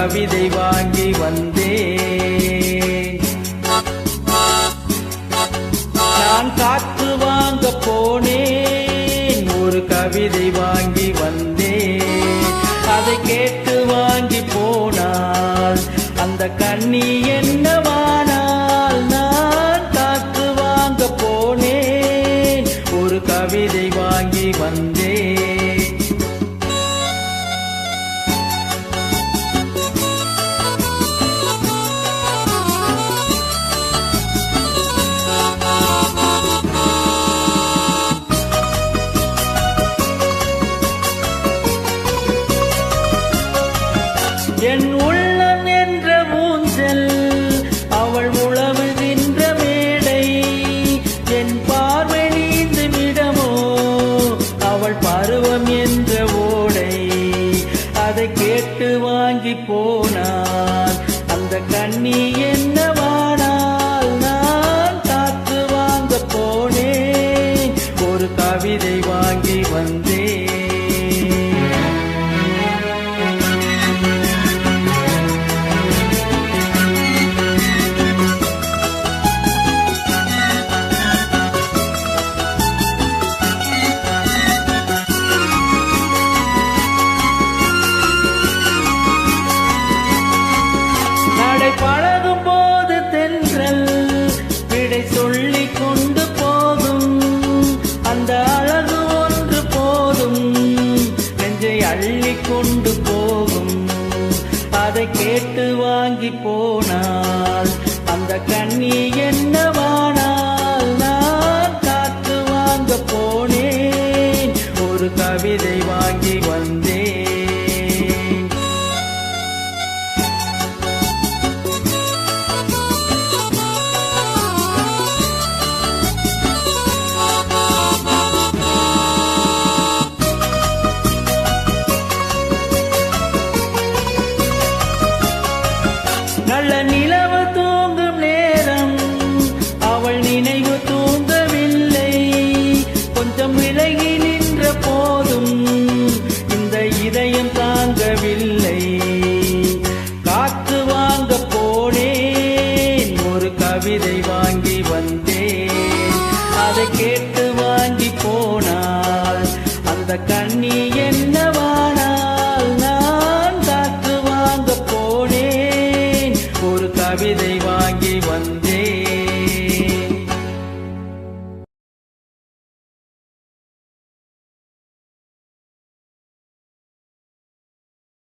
கவிதை வாங்கி வந்தேன். நான் காத்து வாங்க போனேன், ஒரு கவிதை வாங்கி வந்தேன். அதை கேட்டு வாங்கி போனால் அந்த கண்ணி என்னவானால்? நான் காத்து வாங்க போனேன், ஒரு கவிதை வாங்கி வந்தேன். என் உள்ளம் என்ற ஊஞ்சல், அவள் உழவுகின்ற மேடை. என் பார்வை நீந்துமிடமோ, அவள் பருவம் என்ற ஓடை. அதை கேட்டு வாங்கி போனான் அந்த கண்ணி என்னவானால்? நான் காத்து வாங்க போனேன், ஒரு கவிதை வாங்கி வந்தேன். பழகும் போது தென்றல் விடை சொல்லிக் கொண்டு போகும். அந்த அழகு ஒன்று போதும், நெஞ்சை அள்ளிக் கொண்டு போகும். அதை கேட்டு வாங்கி போனால் அந்த கண்ணி என்னவான?